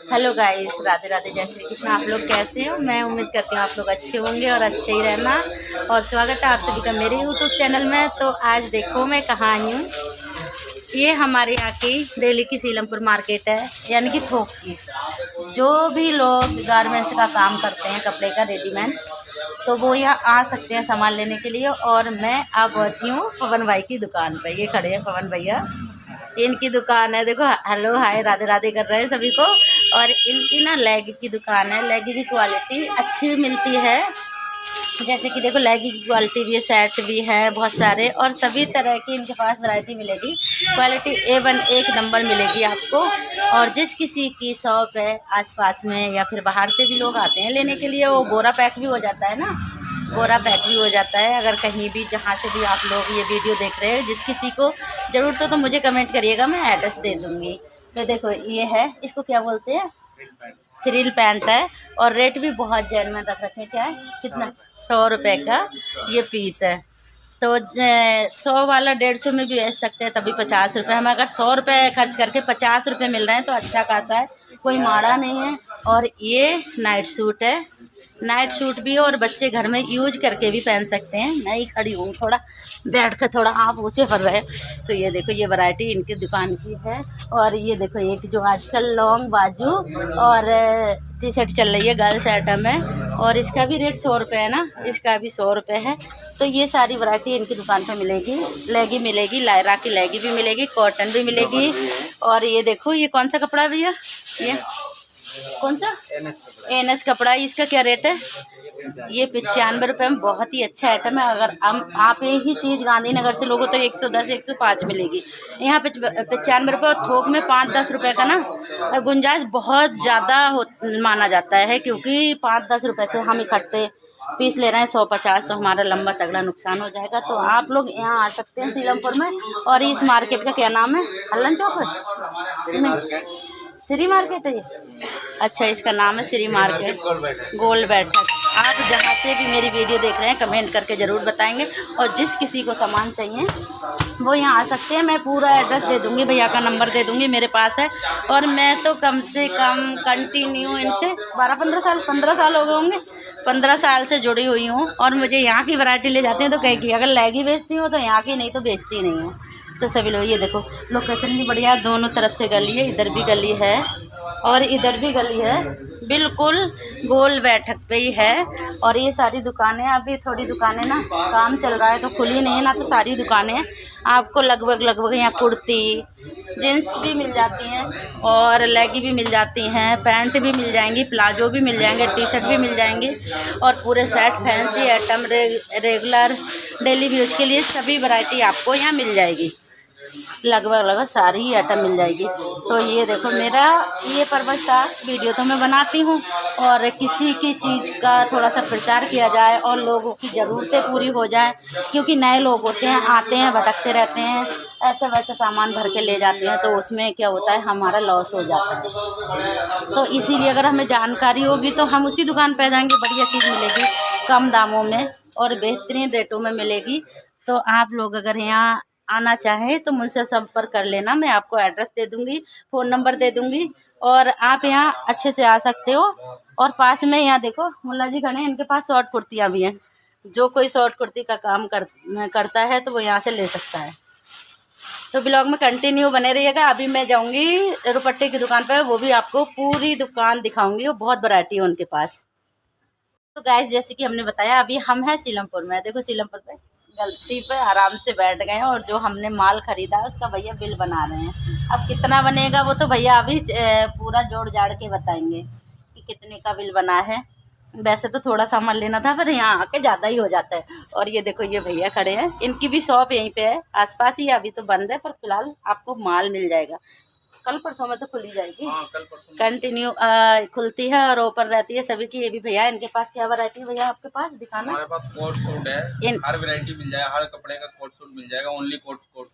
Hello guys, Radhe Radhe, जय श्री कृष्ण। आप लोग कैसे हो? मैं उम्मीद करती हूँ आप लोग अच्छे होंगे और अच्छे ही रहना। और स्वागत है आप सभी का मेरे यूट्यूब चैनल में। तो आज देखो मैं कहाँ आई हूँ। ये हमारे यहाँ की दिल्ली की सीलमपुर मार्केट है, यानी कि थोक की। जो भी लोग गारमेंट्स का काम करते हैं, कपड़े का रेडीमेड, तो वो यहाँ आ सकते हैं सामान लेने के लिए। और मैं अब पहुँची हूँ पवन भाई की दुकान पर। ये खड़े हैं पवन भैया, इनकी दुकान है। देखो, हेलो हाय राधे राधे कर रहे हैं सभी को। और इनकी ना लेग की दुकान है। लेग की क्वालिटी अच्छी मिलती है, जैसे कि देखो लेग की क्वालिटी भी है, सेट भी है बहुत सारे, और सभी तरह की इनके पास वैरायटी मिलेगी। क्वालिटी A1 एक नंबर मिलेगी आपको। और जिस किसी की शॉप है आसपास में या फिर बाहर से भी लोग आते हैं लेने के लिए, वो बोरा पैक भी हो जाता है ना, बोरा पैक भी हो जाता है। अगर कहीं भी जहाँ से भी आप लोग ये वीडियो देख रहे हैं, जिस किसी को ज़रूरत हो तो मुझे कमेंट करिएगा, मैं एड्रेस दे दूँगी। तो देखो ये है, इसको क्या बोलते हैं, फ्रिल पैंट है। और रेट भी बहुत जेन्युइन रख रखे हैं। क्या है, कितना, 100 रुपये का ये पीस है। तो 100 वाला 150 में भी बेच सकते हैं, तभी 50 रुपये। हम अगर 100 रुपये खर्च करके 50 रुपये मिल रहे हैं तो अच्छा खासा है, कोई माड़ा नहीं है। और ये नाइट सूट है, नाइट सूट भी है, और बच्चे घर में यूज करके भी पहन सकते हैं। मैं ही खड़ी हूँ, थोड़ा बैठ कर, थोड़ा आप ऊँचे पर रहे। तो ये देखो, ये वैरायटी इनकी दुकान की है। और ये देखो एक जो आजकल लॉन्ग बाजू और टी शर्ट चल रही है, गर्ल्स आइटम है, और इसका भी रेट 100 रुपये है ना, इसका भी 100 रुपये है। तो ये सारी वैरायटी इनकी दुकान पर मिलेगी। लेगी मिलेगी, लायरा की लेगी भी मिलेगी, कॉटन भी मिलेगी। और ये देखो, ये कौन सा कपड़ा है भैया, ये कौन सा, एनएस कपड़ा, इसका क्या रेट है? ये 95 रुपये में बहुत ही अच्छा आइटम है। अगर आप यही चीज़ गांधीनगर से लोगों तो 110 105 मिलेगी, यहाँ पे 95 रुपये। और थोक में 5-10 रुपये का ना गुंजाइश बहुत ज़्यादा माना जाता है, क्योंकि 5-10 रुपये से हम इकट्ठे पीस ले रहे हैं 150, तो हमारा लंबा तगड़ा नुकसान हो जाएगा। तो आप लोग यहाँ आ सकते हैं सीलमपुर में। और इस मार्केट का क्या नाम है, हल्लन चौक है, श्री मार्केट है ये? अच्छा, इसका नाम है श्री मार्केट गोल बैठक। आप जहाँ से भी मेरी वीडियो देख रहे हैं कमेंट करके ज़रूर बताएंगे। और जिस किसी को सामान चाहिए वो यहाँ आ सकते हैं। मैं पूरा एड्रेस दे दूँगी, भैया का नंबर दे दूँगी, मेरे पास है। और मैं तो कम से कम कंटिन्यू इनसे 15 साल हो गए होंगे, 15 साल से जुड़ी हुई हूँ। और मुझे यहाँ की वैरायटी ले जाती हैं तो कहेगी अगर लेगी बेचती हूँ तो यहाँ की, नहीं तो बेचती नहीं हूँ। तो सभी लोग, ये देखो लोकेशन भी बढ़िया, दोनों तरफ से गली है, इधर भी गली है और इधर भी गली है, बिल्कुल गोल बैठक पे ही है। और ये सारी दुकानें, अभी थोड़ी दुकानें ना काम चल रहा है तो खुली नहीं है ना, तो सारी दुकानें आपको लगभग यहाँ कुर्ती जीन्स भी मिल जाती हैं, और लेगी भी मिल जाती हैं, पैंट भी मिल जाएंगी, प्लाजो भी मिल जाएंगे, टी शर्ट भी मिल जाएंगी, और पूरे set fancy item regular daily use के लिए सभी वैरायटी आपको यहाँ मिल जाएगी। लगभग सारी आइटम मिल जाएगी। तो ये देखो, मेरा ये पर्पज़ था, वीडियो तो मैं बनाती हूँ और किसी की चीज़ का थोड़ा सा प्रचार किया जाए और लोगों की ज़रूरतें पूरी हो जाए, क्योंकि नए लोग होते हैं, आते हैं, भटकते रहते हैं, ऐसा वैसा सामान भर के ले जाते हैं, तो उसमें क्या होता है, हमारा लॉस हो जाता है। तो इसीलिए अगर हमें जानकारी होगी तो हम उसी दुकान पर जाएंगे, बढ़िया चीज़ मिलेगी कम दामों में और बेहतरीन रेटों में मिलेगी। तो आप लोग अगर यहाँ आना चाहें तो मुझसे संपर्क कर लेना, मैं आपको एड्रेस दे दूंगी, फ़ोन नंबर दे दूंगी, और आप यहाँ अच्छे से आ सकते हो। और पास में यहाँ देखो मुल्ला जी खड़े हैं, इनके पास शॉर्ट कुर्तियाँ भी हैं। जो कोई शॉर्ट कुर्ती का काम करता है तो वो यहाँ से ले सकता है। तो ब्लॉग में कंटिन्यू बने रहिएगा। अभी मैं जाऊँगी रुपट्टे की दुकान पर, वो भी आपको पूरी दुकान दिखाऊँगी, वो बहुत वैरायटी है उनके पास। तो गाइस, जैसे कि हमने बताया, अभी हम हैं सीलमपुर में। देखो सीलमपुर पे गलती पे आराम से बैठ गए हैं, और जो हमने माल ख़रीदा है उसका भैया बिल बना रहे हैं। अब कितना बनेगा वो तो भैया अभी पूरा जोड़ जाड़ के बताएंगे कि कितने का बिल बना है। वैसे तो थोड़ा सामान लेना था, पर यहाँ आके ज़्यादा ही हो जाता है। और ये देखो, ये भैया खड़े हैं, इनकी भी शॉप यहीं पे है, आसपास ही। अभी तो बंद है, पर फिलहाल आपको माल मिल जाएगा। कल परसों में तो खुली जाएगी, कंटिन्यू खुलती है और ओपन रहती है सभी की। ये भी भैया, इनके पास क्या वैरायटी है भैया आपके पास, दिखाना। हमारे पास कोट सूट है, हर वैरायटी मिल जाएगा, हर कपड़े का कोट सूट मिल जाएगा, ओनली कोट सूट।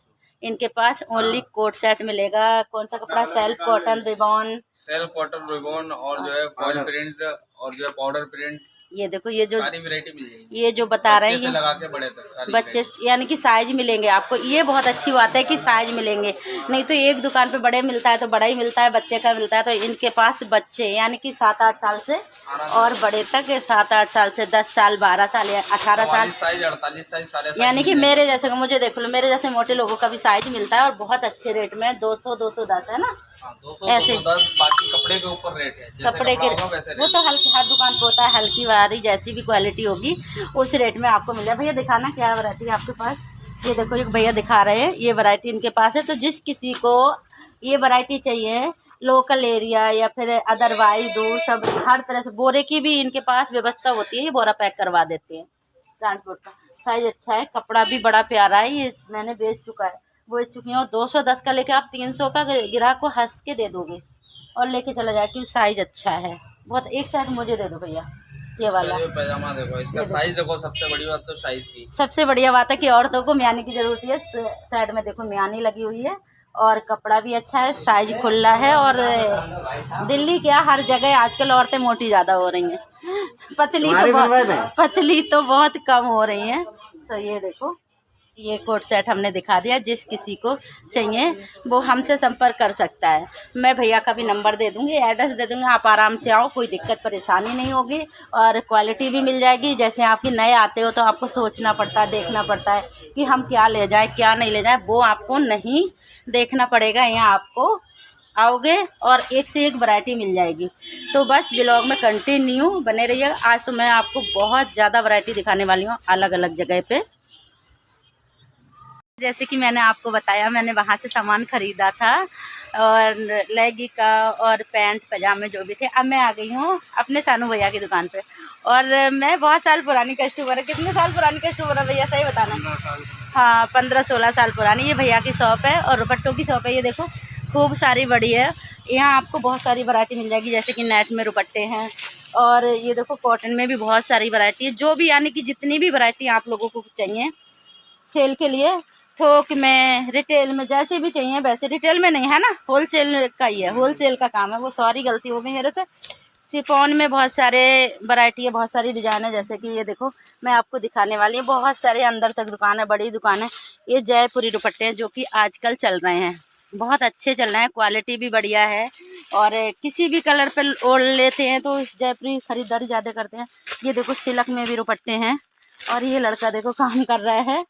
इनके पास ओनली कोट सेट मिलेगा। कौन सा कपड़ा, self cotton ribbon, self cotton ribbon, और जो है फॉइल प्रिंट, और जो है पाउडर प्रिंट, ये देखो, ये जो सारी वैरायटी मिल जाएगी, ये जो बता रहे हैं बच्चे से ये लगा के बड़े तक सारी बच्चे, यानी कि साइज मिलेंगे आपको। ये बहुत अच्छी बात है कि साइज मिलेंगे, नहीं तो एक दुकान पे बड़े मिलता है तो बड़ा ही मिलता है, बच्चे का मिलता है। तो इनके पास बच्चे यानी कि 7-8 साल से और बड़े तक 7-8 साल से 10 साल 12 साल या 18 साल साइज 48 साइज सारे यानी कि मेरे जैसे, मुझे देख लो, मेरे जैसे मोटे लोगों का भी साइज मिलता है और बहुत अच्छे रेट में 200-210 है ना। 200 ऐसे 210, बाकी कपड़े के ऊपर रेट है, जैसे कपड़े के होगा वैसे वो तो हल्की, हर दुकान पे होता है, हल्की वाली जैसी भी क्वालिटी होगी उस रेट में आपको मिल जाए। भैया दिखाना क्या वैरायटी है आपके पास। ये देखो, एक भैया दिखा रहे हैं, ये वैरायटी इनके पास है। तो जिस किसी को ये वैरायटी चाहिए, लोकल एरिया या फिर अदरवाइज दूर, सब हर तरह से बोरे की भी इनके पास व्यवस्था होती है। ये बोरा पैक करवा देते हैं ट्रांसपोर्ट का। साइज अच्छा है, कपड़ा भी बड़ा प्यारा है। ये मैंने बेच चुकी हूँ। 210 का लेके आप 300 का ग्राहक को हंस के दे दोगे और लेके चला जाए, क्योंकि साइज अच्छा है बहुत। एक साइड मुझे दे दो भैया, ये वाला पैजामा देखो, इसका साइज देखो। सबसे बड़ी बात तो साइज की, सबसे बढ़िया बात है कि औरतों को म्यानी की जरूरत है। साइड में देखो म्यानी लगी हुई है और कपड़ा भी अच्छा है, साइज खुला है। और दिल्ली क्या, हर जगह आजकल औरतें मोटी ज़्यादा हो रही हैं, पतली तो बहुत कम हो रही हैं। तो ये देखो, ये कोट सेट हमने दिखा दिया। जिस किसी को चाहिए वो हमसे संपर्क कर सकता है। मैं भैया का भी नंबर दे दूँगी, एड्रेस दे दूँगी, आप आराम से आओ, कोई दिक्कत परेशानी नहीं होगी और क्वालिटी भी मिल जाएगी। जैसे आपकी नए आते हो तो आपको सोचना पड़ता है, देखना पड़ता है कि हम क्या ले जाए क्या नहीं ले जाए, वो आपको नहीं देखना पड़ेगा। यहाँ आपको आओगे और एक से एक वैरायटी मिल जाएगी। तो बस ब्लॉग में कंटिन्यू बने रहिएगा। आज तो मैं आपको बहुत ज़्यादा वैरायटी दिखाने वाली हूँ अलग अलग जगह पे। जैसे कि मैंने आपको बताया, मैंने वहाँ से सामान ख़रीदा था और लेगी का और पैंट पजामे जो भी थे। अब मैं आ गई हूँ अपने सानू भैया की दुकान पे और मैं बहुत साल पुरानी कस्टमर है। कितने साल पुरानी कस्टमर है भैया, सही बताना। हाँ, 15-16 साल पुरानी। ये भैया की शॉप है और दुपट्टों की शॉप है। ये देखो, खूब सारी बड़ी है। यहाँ आपको बहुत सारी वैरायटी मिल जाएगी, जैसे कि नेट में दुपट्टे हैं और ये देखो कॉटन में भी बहुत सारी वैरायटी है। जो भी यानी कि जितनी भी वैरायटी आप लोगों को चाहिए सेल के लिए, थोक में, रिटेल में, जैसे भी चाहिए वैसे। रिटेल में नहीं है ना, होलसेल का ही है, होलसेल का काम है वो। सॉरी, गलती हो गई मेरे से। शिफॉन में बहुत सारे वैरायटी है, बहुत सारी डिज़ाइन है। जैसे कि ये देखो, मैं आपको दिखाने वाली हूँ। बहुत सारे अंदर तक दुकान है, बड़ी दुकान है। ये जयपुरी दुपट्टे हैं जो कि आजकल चल रहे हैं, बहुत अच्छे चल रहे हैं, क्वालिटी भी बढ़िया है और किसी भी कलर पे ओढ़ लेते हैं तो जयपुरी खरीदारी ज़्यादा करते हैं। ये देखो, सिल्क में भी दुपट्टे हैं और ये लड़का देखो काम कर रहा है।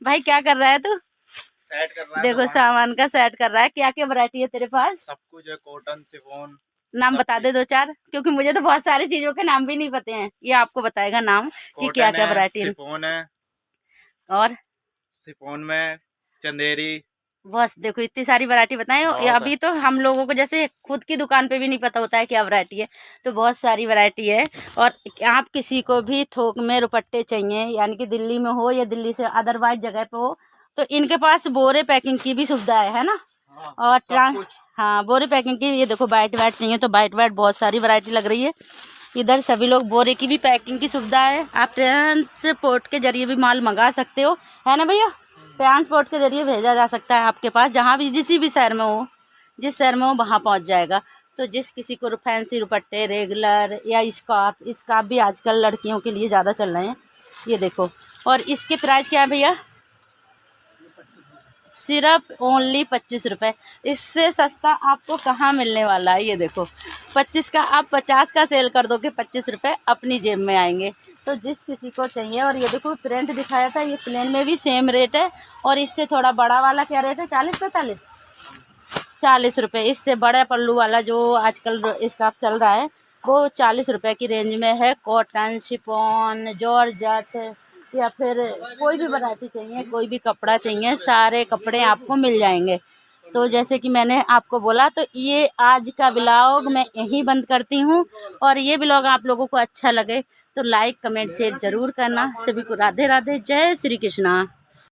भाई क्या कर रहा है तू? सेट कर रहा है। देखो सामान का सेट कर रहा है। क्या क्या वैरायटी है तेरे पास? सब कुछ है, कॉटन, शिफॉन। नाम बता दे 2-4, क्योंकि मुझे तो बहुत सारी चीजों के नाम भी नहीं पते हैं। ये आपको बताएगा नाम कि क्या क्या वैरायटी है। शिफॉन है और शिफॉन में चंदेरी। बस देखो, इतनी सारी वैरायटी बताएं। अभी तो हम लोगों को जैसे खुद की दुकान पे भी नहीं पता होता है क्या वैरायटी है, तो बहुत सारी वैरायटी है। और आप किसी को भी थोक में दुपट्टे चाहिए, यानी कि दिल्ली में हो या दिल्ली से अदरवाइज जगह पे हो, तो इनके पास बोरे पैकिंग की भी सुविधा है ना। और हाँ, बोरे पैकिंग की। ये देखो, बाइट वाइट चाहिए तो बाइट वाइट बहुत सारी वैरायटी लग रही है इधर। सभी लोग बोरे की भी पैकिंग की सुविधा है। आप ट्रांसपोर्ट के जरिए भी माल मंगा सकते हो, है ना भैया। ट्रांसपोर्ट के जरिए भेजा जा सकता है आपके पास, जहाँ भी, जिस भी शहर में हो, जिस शहर में हो वहाँ पहुँच जाएगा। तो जिस किसी को फैंसी दुपट्टे, रेगुलर या स्कार्फ भी आजकल लड़कियों के लिए ज़्यादा चल रहे हैं। ये देखो, और इसके प्राइस क्या है भैया? सिर्फ ओनली 25 रुपये। इससे सस्ता आपको कहाँ मिलने वाला है। ये देखो, 25 का आप 50 का सेल कर दोगे, 25 रुपये अपनी जेब में आएंगे। तो जिस किसी को चाहिए। और ये देखो, प्रिंट दिखाया था, ये प्लेन में भी सेम रेट है और इससे थोड़ा बड़ा वाला क्या रेट है? 40 रुपये। इससे बड़ा पल्लू वाला जो आजकल इसका चल रहा है वो 40 रुपये की रेंज में है। कॉटन, शिफॉन, जॉर्जेट या फिर कोई भी वैरायटी चाहिए, कोई भी कपड़ा चाहिए, सारे कपड़े आपको मिल जाएंगे। तो जैसे कि मैंने आपको बोला, तो ये आज का ब्लॉग मैं यहीं बंद करती हूँ। और ये ब्लॉग आप लोगों को अच्छा लगे तो लाइक, कमेंट, शेयर ज़रूर करना। सभी को राधे राधे, जय श्री कृष्णा।